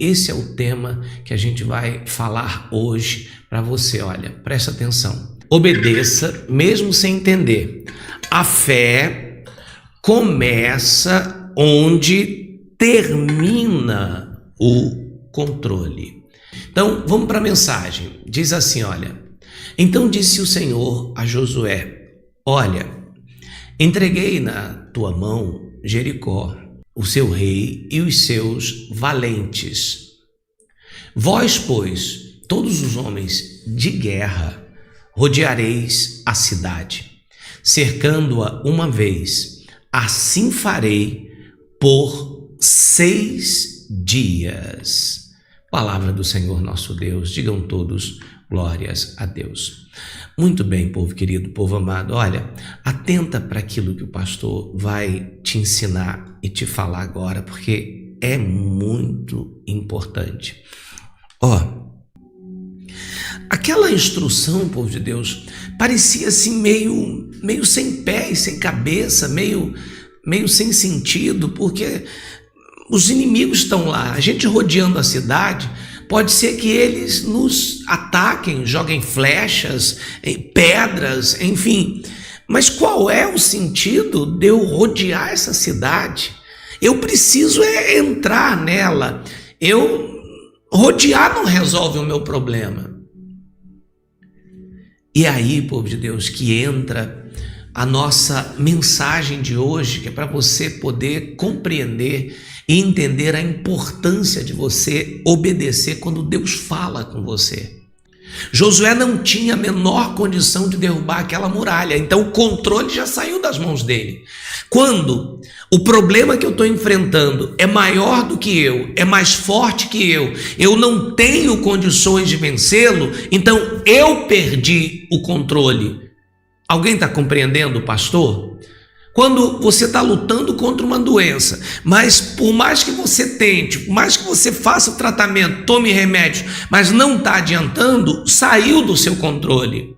Esse é o tema que a gente vai falar hoje para você. Olha, presta atenção. Obedeça mesmo sem entender. A fé começa onde termina o controle. Então, vamos para a mensagem. Diz assim, olha. Então disse o Senhor a Josué: olha, entreguei na tua mão Jericó, o seu rei e os seus valentes. Vós, pois, todos os homens de guerra, rodeareis a cidade, cercando-a uma vez. Assim farei por 6 dias. Palavra do Senhor nosso Deus. Digam todos glórias a Deus. Muito bem, povo querido, povo amado. Olha, atenta para aquilo que o pastor vai te ensinar e te falar agora, porque é muito importante. Aquela instrução, povo de Deus, parecia assim meio sem pé e sem cabeça, meio sem sentido, porque os inimigos estão lá, a gente rodeando a cidade. Pode ser que eles nos ataquem, joguem flechas, pedras, enfim. Mas qual é o sentido de eu rodear essa cidade? Eu preciso entrar nela. Rodear não resolve o meu problema. E aí, povo de Deus, que entra a nossa mensagem de hoje, que é para você poder compreender e entender a importância de você obedecer quando Deus fala com você. Josué não tinha a menor condição de derrubar aquela muralha, então o controle já saiu das mãos dele. Quando o problema que eu estou enfrentando é maior do que eu, é mais forte que eu não tenho condições de vencê-lo, então eu perdi o controle. Alguém está compreendendo, pastor? Quando você está lutando contra uma doença, mas por mais que você tente, por mais que você faça o tratamento, tome remédios, mas não está adiantando, saiu do seu controle.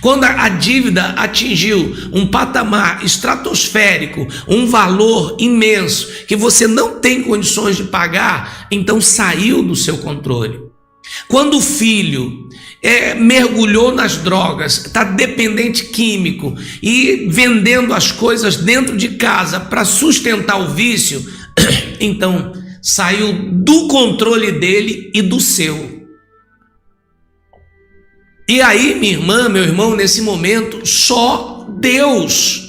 Quando a dívida atingiu um patamar estratosférico, um valor imenso, que você não tem condições de pagar, então saiu do seu controle. Quando o filho mergulhou nas drogas, está dependente químico e vendendo as coisas dentro de casa para sustentar o vício, então saiu do controle dele e do seu. E aí, minha irmã, meu irmão, nesse momento, só Deus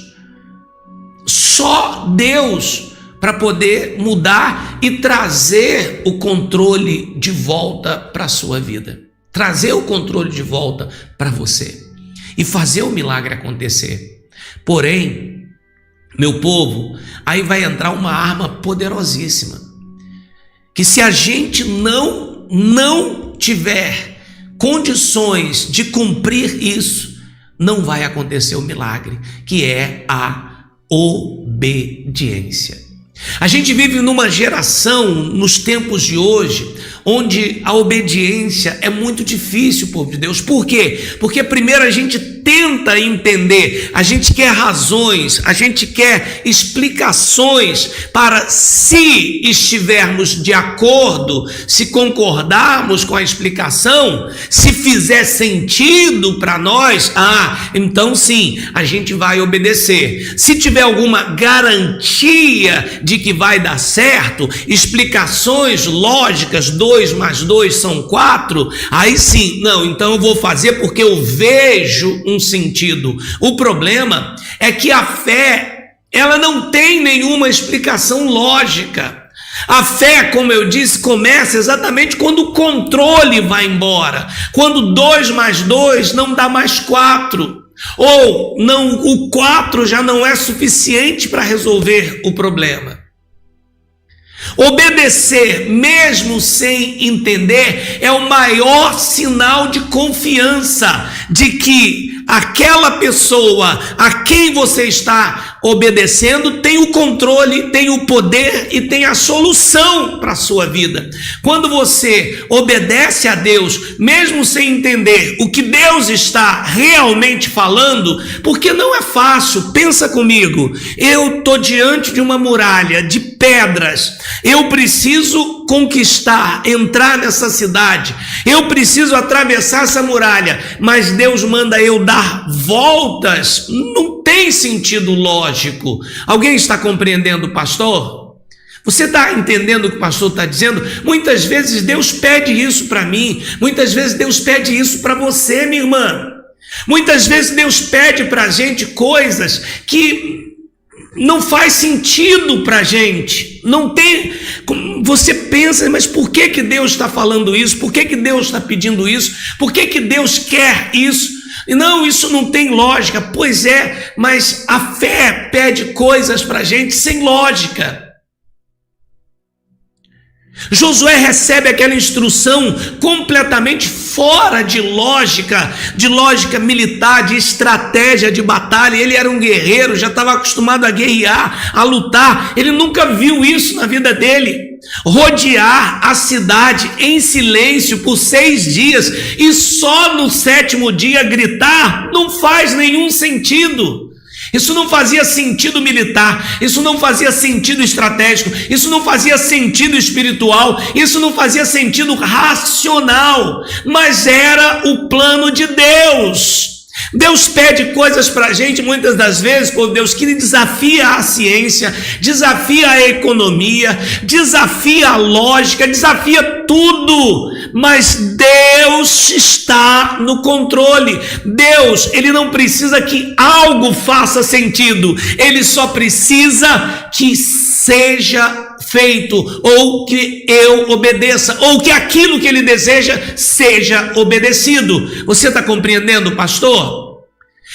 para poder mudar e trazer o controle de volta para a sua vida. Trazer o controle de volta para você e fazer o milagre acontecer. Porém, meu povo, aí vai entrar uma arma poderosíssima, que se a gente não tiver condições de cumprir isso, não vai acontecer o milagre, que é a obediência. A gente vive numa geração, nos tempos de hoje, onde a obediência é muito difícil, povo de Deus. Por quê? Porque primeiro a gente tenta entender, a gente quer razões, a gente quer explicações para, se estivermos de acordo, se concordarmos com a explicação, se fizer sentido para nós, então sim, a gente vai obedecer. Se tiver alguma garantia de que vai dar certo, explicações lógicas, 2 mais 2 são 4, aí sim, não, então eu vou fazer porque eu vejo um sentido. O problema é que a fé, ela não tem nenhuma explicação lógica. A fé, como eu disse, começa exatamente quando o controle vai embora, quando 2 mais 2 não dá mais 4, ou não, o 4 já não é suficiente para resolver o problema. Obedecer, mesmo sem entender, é o maior sinal de confiança de que aquela pessoa a quem você está obedecendo tem o controle, tem o poder e tem a solução para a sua vida. Quando você obedece a Deus, mesmo sem entender o que Deus está realmente falando, porque não é fácil, pensa comigo, eu estou diante de uma muralha de pedras, eu preciso conquistar, entrar nessa cidade, eu preciso atravessar essa muralha, mas Deus manda eu dar voltas. Não tem sentido lógico. Alguém está compreendendo, pastor? Você está entendendo o que o pastor está dizendo? Muitas vezes Deus pede isso para mim, muitas vezes Deus pede isso para você, minha irmã. Muitas vezes Deus pede para a gente coisas que não faz sentido para a gente. Não tem. Você pensa, mas por que Deus está falando isso? Por que Deus está pedindo isso? Por que Deus quer isso? Não, isso não tem lógica. Pois é, mas a fé pede coisas para a gente sem lógica. Josué recebe aquela instrução completamente fora de lógica militar, de estratégia de batalha. Ele era um guerreiro, já estava acostumado a guerrear, a lutar. Ele nunca viu isso na vida dele. Rodear a cidade em silêncio por 6 dias e só no 7º dia gritar, não faz nenhum sentido. Isso não fazia sentido militar, isso não fazia sentido estratégico, isso não fazia sentido espiritual, isso não fazia sentido racional, mas era o plano de Deus. Deus pede coisas para a gente muitas das vezes, por Deus, que desafia a ciência, desafia a economia, desafia a lógica, desafia tudo, mas Deus está no controle. Deus, Ele não precisa que algo faça sentido, Ele só precisa que seja feito, ou que eu obedeça, ou que aquilo que Ele deseja seja obedecido. Você está compreendendo, pastor?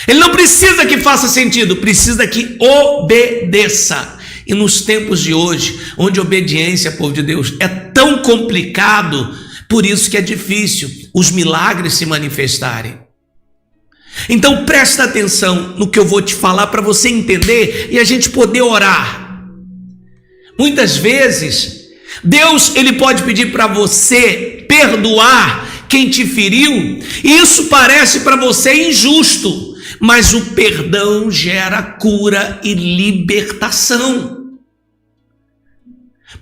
Ele não precisa que faça sentido, precisa que obedeça. E nos tempos de hoje, onde obediência, povo de Deus, é tão complicado, por isso que é difícil os milagres se manifestarem. Então presta atenção no que eu vou te falar para você entender e a gente poder orar. Muitas vezes, Deus, Ele pode pedir para você perdoar quem te feriu, e isso parece para você injusto, mas o perdão gera cura e libertação.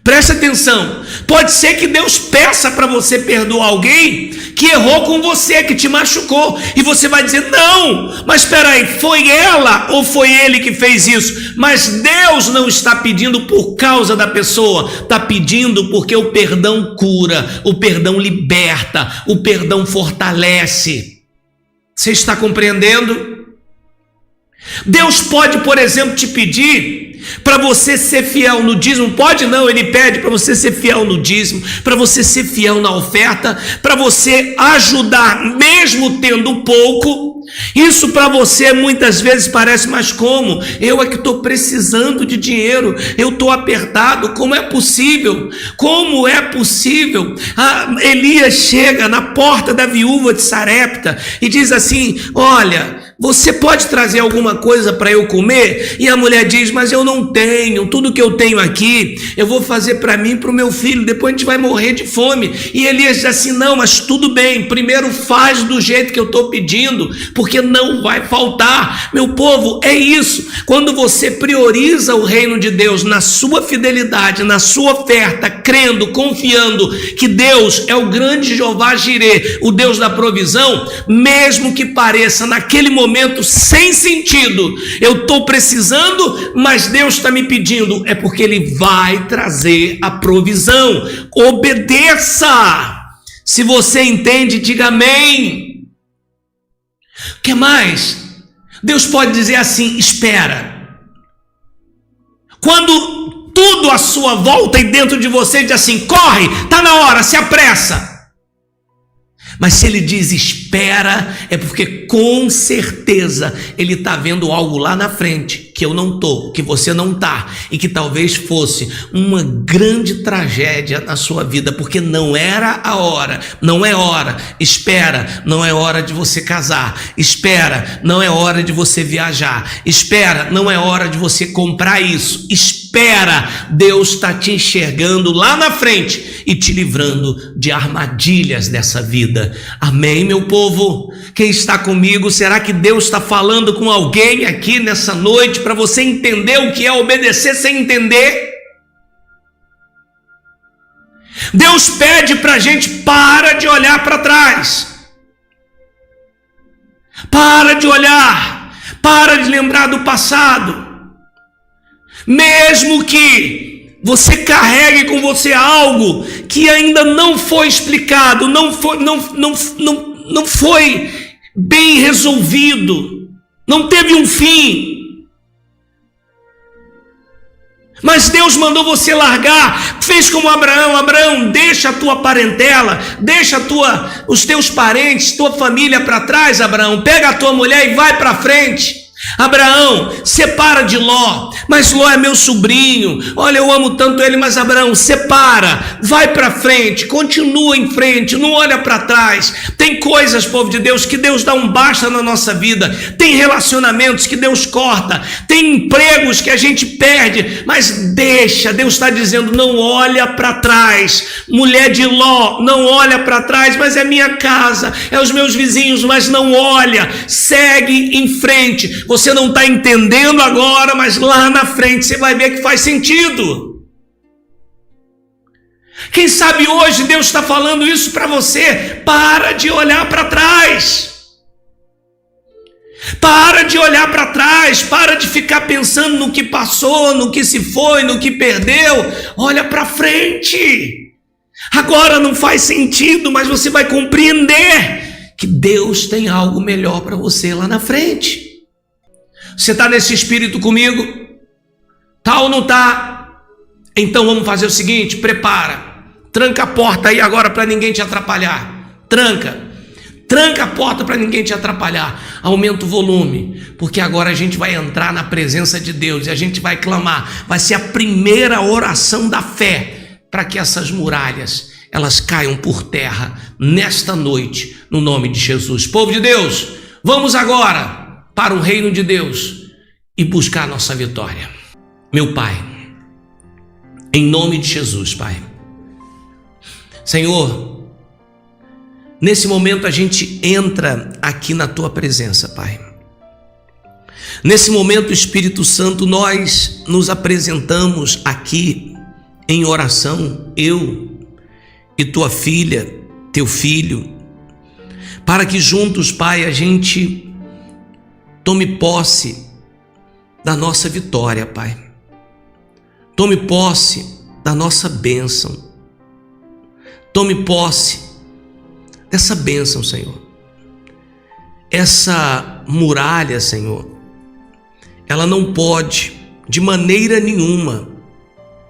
Presta atenção, pode ser que Deus peça para você perdoar alguém que errou com você, que te machucou, e você vai dizer, não, mas espera aí, foi ela ou foi ele que fez isso? Mas Deus não está pedindo por causa da pessoa, está pedindo porque o perdão cura, o perdão liberta, o perdão fortalece. Você está compreendendo? Deus pode, por exemplo, te pedir para você ser fiel no dízimo. Pode não, Ele pede para você ser fiel no dízimo, para você ser fiel na oferta, para você ajudar mesmo tendo pouco. Isso para você muitas vezes parece, mas como? Eu é que estou precisando de dinheiro, eu estou apertado, como é possível? Como é possível? Elias chega na porta da viúva de Sarepta e diz assim, olha, você pode trazer alguma coisa para eu comer? E a mulher diz, mas eu não tenho, tudo que eu tenho aqui, eu vou fazer para mim e para o meu filho, depois a gente vai morrer de fome. E Elias diz assim, não, mas tudo bem, primeiro faz do jeito que eu estou pedindo, porque não vai faltar. Meu povo, é isso, quando você prioriza o reino de Deus na sua fidelidade, na sua oferta, crendo, confiando que Deus é o grande Jeová Jireh, o Deus da provisão, mesmo que pareça naquele momento sem sentido, eu estou precisando, mas Deus está me pedindo, é porque Ele vai trazer a provisão. Obedeça. Se você entende, diga amém. O que mais? Deus pode dizer assim, espera. Quando tudo à sua volta e dentro de você diz assim, corre, está na hora, se apressa. Mas se Ele diz espera, é porque com certeza Ele está vendo algo lá na frente que eu não estou, que você não está, e que talvez fosse uma grande tragédia na sua vida, porque não era a hora, não é hora. Espera, não é hora de você casar. Espera, não é hora de você viajar. Espera, não é hora de você comprar isso. Espera, Deus está te enxergando lá na frente e te livrando de armadilhas dessa vida. Amém, meu povo? Quem está comigo? Será que Deus está falando com alguém aqui nessa noite para você entender o que é obedecer sem entender? Deus pede para a gente: para de olhar para trás, para de olhar, para de lembrar do passado. Mesmo que você carregue com você algo que ainda não foi explicado, não foi bem resolvido, não teve um fim, mas Deus mandou você largar, fez como Abraão: deixa a tua parentela, deixa os teus parentes, tua família para trás, Abraão, pega a tua mulher e vai para frente. Abraão, separa de Ló, mas Ló é meu sobrinho, olha, eu amo tanto ele, mas Abraão, separa, vai para frente, continua em frente, não olha para trás. Tem coisas, povo de Deus, que Deus dá um basta na nossa vida, tem relacionamentos que Deus corta, tem empregos que a gente perde, mas deixa. Deus está dizendo: não olha para trás. Mulher de Ló, não olha para trás, mas é minha casa, é os meus vizinhos, mas não olha, segue em frente. Você não está entendendo agora, mas lá na frente você vai ver que faz sentido. Quem sabe hoje Deus está falando isso para você: para de olhar para trás, para de olhar para trás, para de ficar pensando no que passou, no que se foi, no que perdeu. Olha para frente. Agora não faz sentido, mas você vai compreender que Deus tem algo melhor para você lá na frente. Você está nesse espírito comigo? Tá ou não tá? Então vamos fazer o seguinte: prepara, tranca a porta aí agora para ninguém te atrapalhar. Tranca a porta para ninguém te atrapalhar. Aumenta o volume, porque agora a gente vai entrar na presença de Deus e a gente vai clamar. Vai ser a primeira oração da fé para que essas muralhas elas caiam por terra nesta noite, no nome de Jesus. Povo de Deus, vamos agora para o reino de Deus e buscar a nossa vitória. Meu Pai, em nome de Jesus, Pai, Senhor, nesse momento a gente entra aqui na Tua presença, Pai. Nesse momento, Espírito Santo, nós nos apresentamos aqui em oração, eu e Tua filha, Teu filho, para que juntos, Pai, a gente tome posse da nossa vitória, Pai. Tome posse da nossa bênção. Tome posse dessa bênção, Senhor. Essa muralha, Senhor, ela não pode, de maneira nenhuma,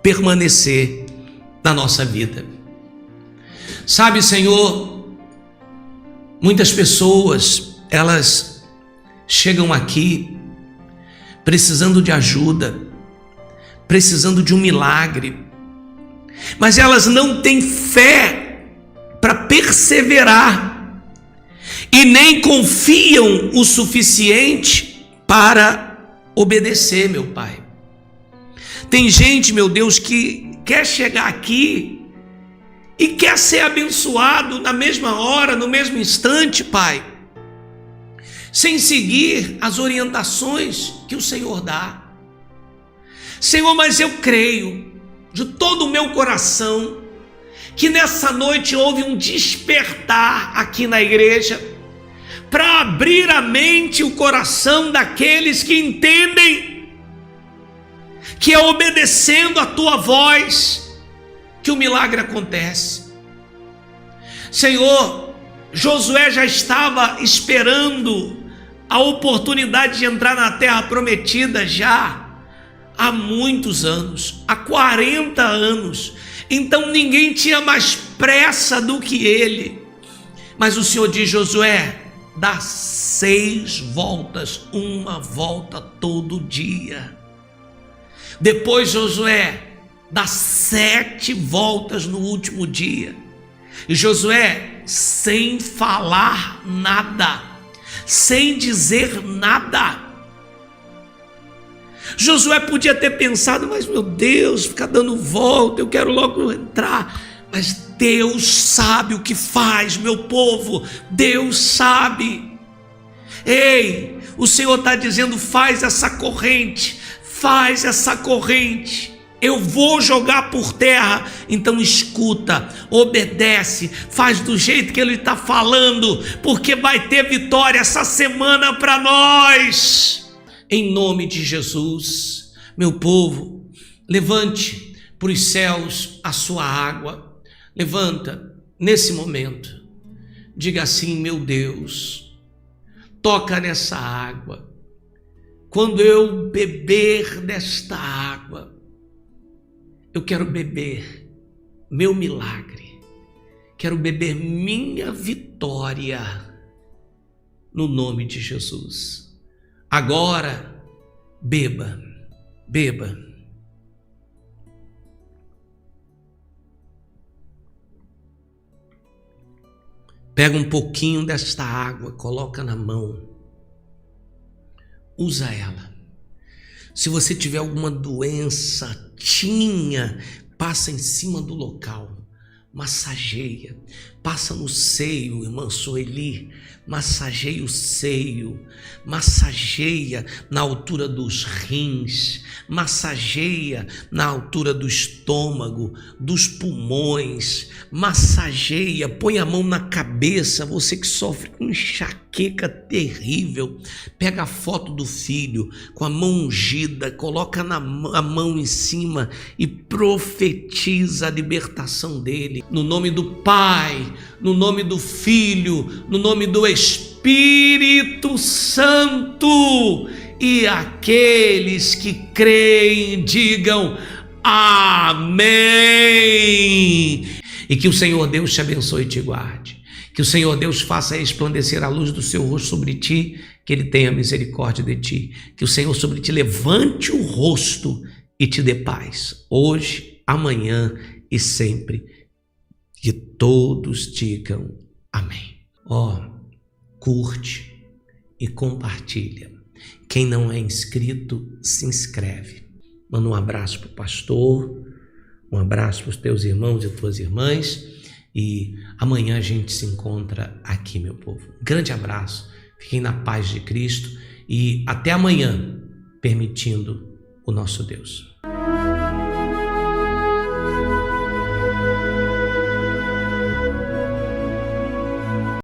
permanecer na nossa vida. Sabe, Senhor, muitas pessoas, elas chegam aqui precisando de ajuda, precisando de um milagre, mas elas não têm fé para perseverar e nem confiam o suficiente para obedecer, meu Pai. Tem gente, meu Deus, que quer chegar aqui e quer ser abençoado na mesma hora, no mesmo instante, Pai, sem seguir as orientações que o Senhor dá. Senhor, mas eu creio de todo o meu coração que nessa noite houve um despertar aqui na igreja para abrir a mente e o coração daqueles que entendem que é obedecendo a Tua voz que o milagre acontece. Senhor, Josué já estava esperando a oportunidade de entrar na terra prometida já há muitos anos, há 40 anos, então ninguém tinha mais pressa do que ele. Mas o Senhor diz: Josué, dá 6 voltas, uma volta todo dia. Depois Josué dá 7 voltas no último dia. E Josué, sem falar nada, sem dizer nada. Josué podia ter pensado: mas meu Deus, ficar dando volta, eu quero logo entrar. Mas Deus sabe o que faz, meu povo, Deus sabe. Ei, o Senhor está dizendo: faz essa corrente eu vou jogar por terra. Então escuta, obedece, faz do jeito que ele está falando, porque vai ter vitória essa semana para nós. Em nome de Jesus, meu povo, levante para os céus a sua água. Levanta nesse momento, diga assim: meu Deus, toca nessa água. Quando eu beber desta água, eu quero beber meu milagre, quero beber minha vitória, no nome de Jesus. Agora, beba, beba. Pega um pouquinho desta água, coloca na mão. Usa ela. Se você tiver alguma doença, passa em cima do local, massageia, passa no seio, irmã Sueli, massageia o seio, massageia na altura dos rins, massageia na altura do estômago, dos pulmões, massageia, põe a mão na cabeça, você que sofre com enxaqueca terrível, pega a foto do filho com a mão ungida, coloca a mão em cima e profetiza a libertação dele, no nome do Pai, no nome do Filho, no nome do Espírito Santo. E aqueles que creem digam amém. E que o Senhor Deus te abençoe e te guarde. Que o Senhor Deus faça resplandecer a luz do seu rosto sobre ti, que ele tenha misericórdia de ti. Que o Senhor sobre ti levante o rosto e te dê paz, hoje, amanhã e sempre. Que todos digam amém. Curte e compartilha. Quem não é inscrito, se inscreve. Manda um abraço para o pastor, um abraço para os teus irmãos e tuas irmãs. E amanhã a gente se encontra aqui, meu povo. Grande abraço, fiquem na paz de Cristo e até amanhã, permitindo o nosso Deus.